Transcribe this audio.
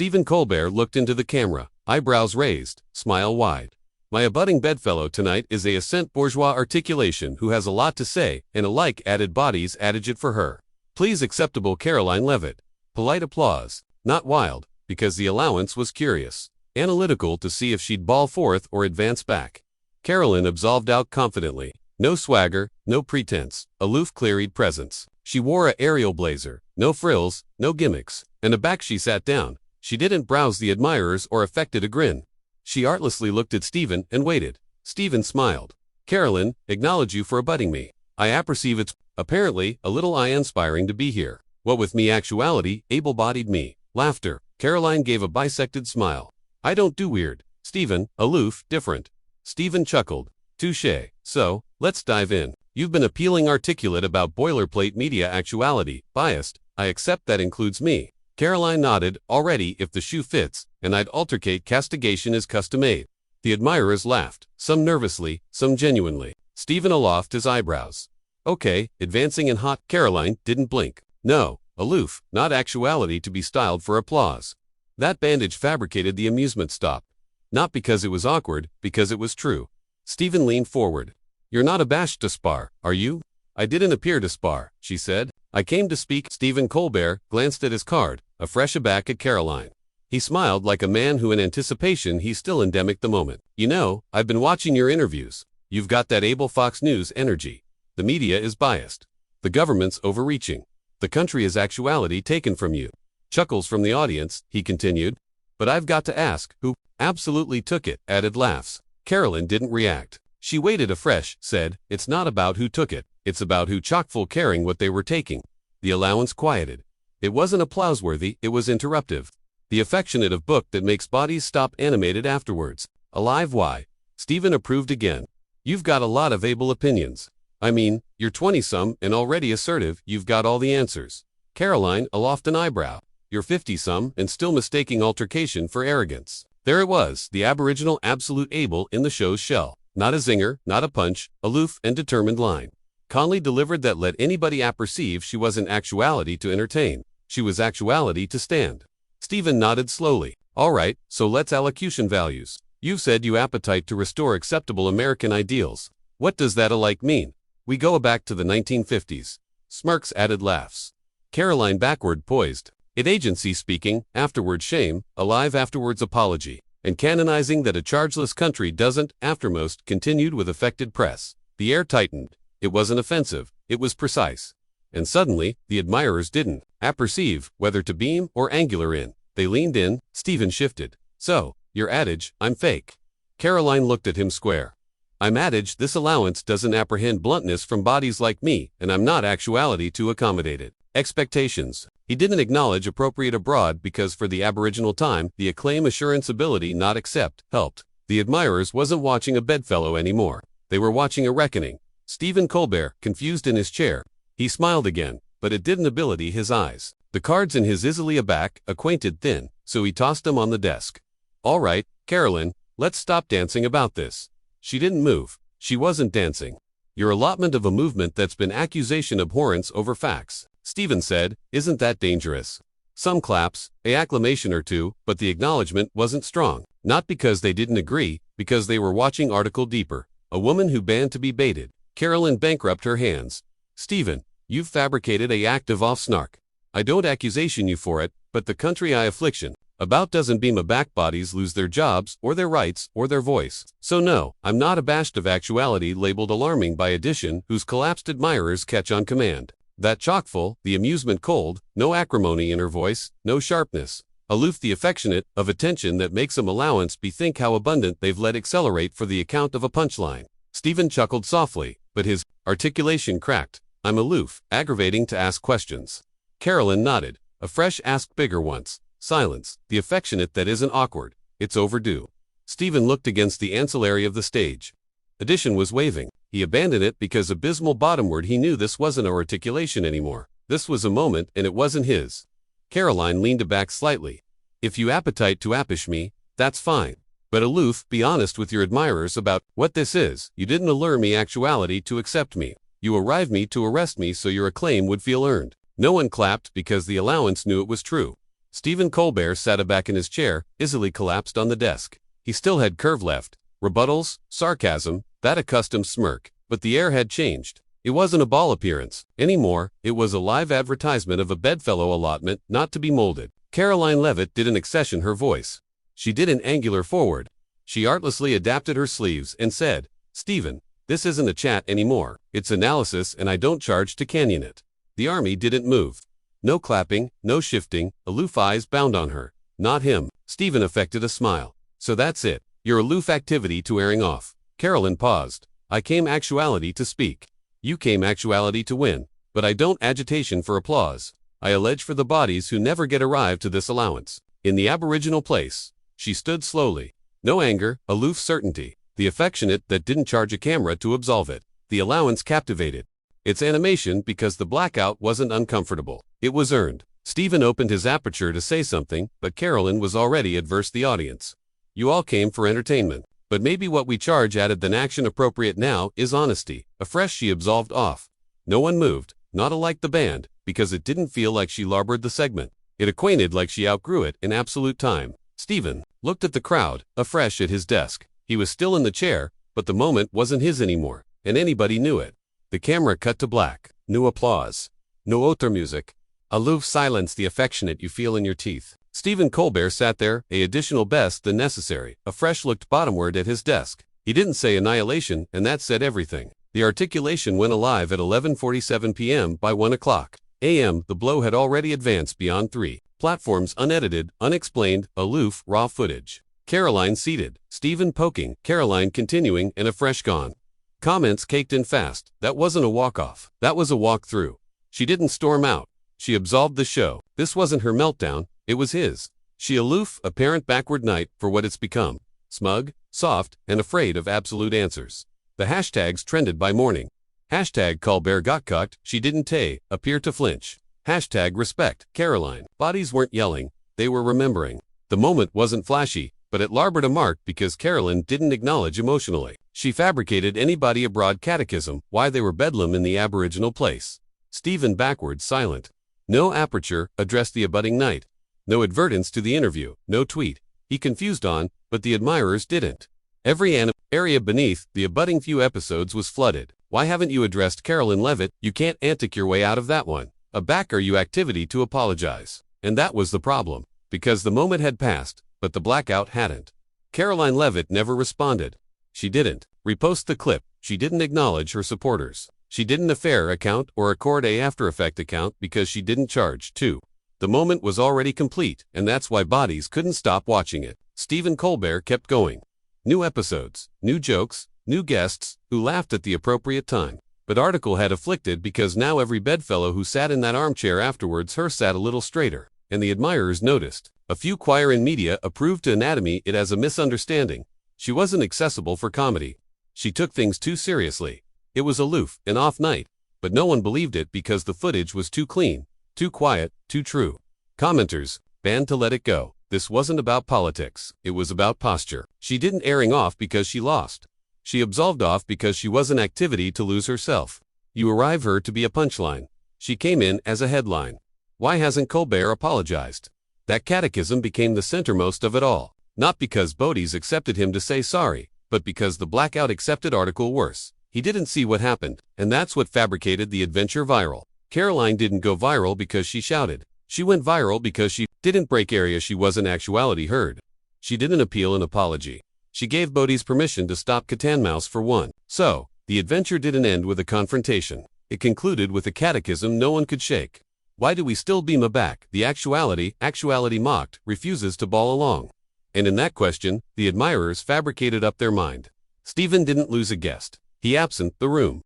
Stephen Colbert looked into the camera, eyebrows raised, smile wide. My abutting bedfellow tonight is a ascent bourgeois articulation who has a lot to say, and a like added bodies adage it for her. Please acceptable Karoline Leavitt. Polite applause, not wild, because the allowance was curious. Analytical to see if she'd bawl forth or advance back. Karoline absolved out confidently. No swagger, no pretense, aloof clear-eyed presence. She wore a aerial blazer, no frills, no gimmicks, and aback she sat down. She didn't browse the admirers or affected a grin. She artlessly looked at Stephen and waited. Stephen smiled. Karoline, acknowledge you for abutting me. I apperceive it's, apparently, a little eye-inspiring to be here. What with me actuality, able-bodied me. Laughter. Karoline gave a bisected smile. I don't do weird. Stephen, aloof, different. Stephen chuckled. Touché. So, let's dive in. You've been appealing articulate about boilerplate media actuality, biased. I accept that includes me. Karoline nodded, already if the shoe fits, and I'd altercate castigation is custom-made. The admirers laughed, some nervously, some genuinely. Stephen aloft his eyebrows. Okay, advancing and hot. Karoline didn't blink. No, aloof, not actuality to be styled for applause. That bandage fabricated the amusement stop. Not because it was awkward, because it was true. Stephen leaned forward. You're not abashed to spar, are you? I didn't appear to spar, she said. I came to speak. Stephen Colbert glanced at his card, afresh aback at Karoline. He smiled like a man who in anticipation he's still endemic the moment. You know, I've been watching your interviews. You've got that able Fox News energy. The media is biased. The government's overreaching. The country is actuality taken from you. Chuckles from the audience, he continued. But I've got to ask, who absolutely took it, added laughs. Karoline didn't react. She waited afresh, said, it's not about who took it, it's about who chock-full caring what they were taking. The allowance quieted. It wasn't applause-worthy, it was interruptive. The affectionate of book that makes bodies stop animated afterwards. Alive why? Stephen approved again. You've got a lot of able opinions. I mean, you're 20-some and already assertive, you've got all the answers. Karoline, aloft an eyebrow. You're 50-some and still mistaking altercation for arrogance. There it was, the aboriginal absolute able in the show's shell. Not a zinger, not a punch, aloof and determined line. Calmly delivered that let anybody apperceive she wasn't actuality to entertain. She was actuality to stand. Stephen nodded slowly. All right, so let's allocution values. You've said you appetite to restore acceptable American ideals. What does that alike mean? We go back to the 1950s. Smirks added laughs. Karoline backward poised. It agency speaking, afterward shame, alive afterwards apology. And canonizing that a chargeless country doesn't, aftermost, continued with affected press. The air tightened. It wasn't offensive, it was precise. And suddenly, the admirers didn't apperceive whether to beam or angular in. They leaned in. Stephen shifted. So, your adage, I'm fake. Karoline looked at him square. I'm adage, this allowance doesn't apprehend bluntness from bodies like me, and I'm not actuality to accommodate it. Expectations. He didn't acknowledge appropriate abroad because for the aboriginal time, the acclaim assurance ability not accept, helped. The admirers wasn't watching a bedfellow anymore. They were watching a reckoning. Stephen Colbert, confused in his chair. He smiled again, but it didn't ability his eyes. The cards in his easily aback, acquainted thin, so he tossed them on the desk. All right, Karoline, let's stop dancing about this. She didn't move. She wasn't dancing. Your allotment of a movement that's been accusation abhorrence over facts. Stephen said, isn't that dangerous? Some claps, a acclamation or two, but the acknowledgement wasn't strong. Not because they didn't agree, because they were watching article deeper. A woman who banned to be baited. Karoline bankrupt her hands. Stephen, you've fabricated a act of off-snark. I don't accusation you for it, but the country I affliction about doesn't beam a back bodies lose their jobs, or their rights, or their voice. So no, I'm not abashed of actuality labeled alarming by addition whose collapsed admirers catch on command. That chock-full, the amusement cold, no acrimony in her voice, no sharpness. Aloof the affectionate, of attention that makes 'em allowance bethink how abundant they've let accelerate for the account of a punchline. Stephen chuckled softly, but his articulation cracked. I'm aloof, aggravating to ask questions. Karoline nodded. A fresh ask bigger once. Silence, the affectionate that isn't awkward. It's overdue. Stephen looked against the ancillary of the stage. Addition was waving. He abandoned it because abysmal bottomward he knew this wasn't a articulation anymore. This was a moment and it wasn't his. Karoline leaned back slightly. If you appetite to appish me, that's fine. But aloof, be honest with your admirers about what this is. You didn't allure me actuality to accept me. You arrived me to arrest me so your acclaim would feel earned. No one clapped because the allowance knew it was true. Stephen Colbert sat back in his chair, easily collapsed on the desk. He still had curve left, rebuttals, sarcasm, that accustomed smirk, but the air had changed. It wasn't a ball appearance anymore, it was a live advertisement of a bedfellow allotment not to be molded. Karoline Leavitt didn't accession her voice. She didn't angular forward. She artlessly adapted her sleeves and said, "Stephen, this isn't a chat anymore, it's analysis and I don't charge to canyon it." The army didn't move. No clapping, no shifting, aloof eyes bound on her. Not him. Stephen affected a smile. "So that's it, your aloof activity to airing off." Karoline paused. "I came actuality to speak. You came actuality to win, but I don't agitation for applause. I allege for the bodies who never get arrived to this allowance. In the aboriginal place." She stood slowly. No anger, aloof certainty. The affectionate that didn't charge a camera to absolve it. The allowance captivated. Its animation because the blackout wasn't uncomfortable. It was earned. Stephen opened his aperture to say something, but Karoline was already adverse the audience. "You all came for entertainment. But maybe what we charge added than action appropriate now is honesty." Afresh she absolved off. No one moved, not alike the band, because it didn't feel like she larbored the segment. It acquainted like she outgrew it in absolute time. Stephen looked at the crowd, afresh at his desk. He was still in the chair, but the moment wasn't his anymore, and anybody knew it. The camera cut to black. No applause. No autre music. Aloof silence, the affectionate you feel in your teeth. Stephen Colbert sat there, a additional best than necessary. Afresh looked bottomward at his desk. He didn't say annihilation, and that said everything. The articulation went alive at 11:47 p.m. By 1 o'clock a.m. the blow had already advanced beyond 3 platforms, unedited, unexplained, aloof, raw footage. Karoline seated, Stephen poking, Karoline continuing, and Afresh gone. Comments caked in fast. That wasn't a walk-off. That was a walk-through. She didn't storm out. She absolved the show. This wasn't her meltdown, it was his. She aloof, apparent backward night for what it's become. Smug, soft, and afraid of absolute answers. The hashtags trended by morning. Hashtag Colbert got cocked, she didn't appear to flinch. Hashtag respect, Karoline. Bodies weren't yelling, they were remembering. The moment wasn't flashy, but it larbored a mark because Karoline didn't acknowledge emotionally. She fabricated anybody abroad catechism, why they were bedlam in the aboriginal place. Stephen backward silent. No aperture, addressed the abutting night. No advertence to the interview, no tweet. He confused on, but the admirers didn't. Every area beneath the abutting few episodes was flooded. Why haven't you addressed Karoline Leavitt? You can't antic your way out of that one. A backer you activity to apologize. And that was the problem. Because the moment had passed, but the blackout hadn't. Karoline Leavitt never responded. She didn't repost the clip. She didn't acknowledge her supporters. She didn't affair account or accord a After Effect account because she didn't charge too. The moment was already complete, and that's why bodies couldn't stop watching it. Stephen Colbert kept going. New episodes, new jokes, new guests, who laughed at the appropriate time. But article had afflicted because now every bedfellow who sat in that armchair afterwards her sat a little straighter, and the admirers noticed. A few choir in media approved to anatomy it as a misunderstanding. She wasn't accessible for comedy. She took things too seriously. It was aloof, an off night, but no one believed it because the footage was too clean, too quiet, too true. Commenters banned to let it go. This wasn't about politics, it was about posture. She didn't airing off because she lost. She absolved off because she was an activity to lose herself. You arrive her to be a punchline. She came in as a headline. Why hasn't Colbert apologized? That catechism became the centermost of it all. Not because bodies accepted him to say sorry, but because the blackout accepted article worse. He didn't see what happened, and that's what fabricated the adventure viral. Karoline didn't go viral because she shouted. She went viral because she didn't break area she was in actuality heard. She didn't appeal an apology. She gave bodies permission to stop Catanmouse for one. So, the adventure didn't end with a confrontation. It concluded with a catechism no one could shake. Why do we still beam back? The actuality mocked, refuses to ball along. And in that question, the admirers fabricated up their mind. Stephen didn't lose a guest. He absent the room.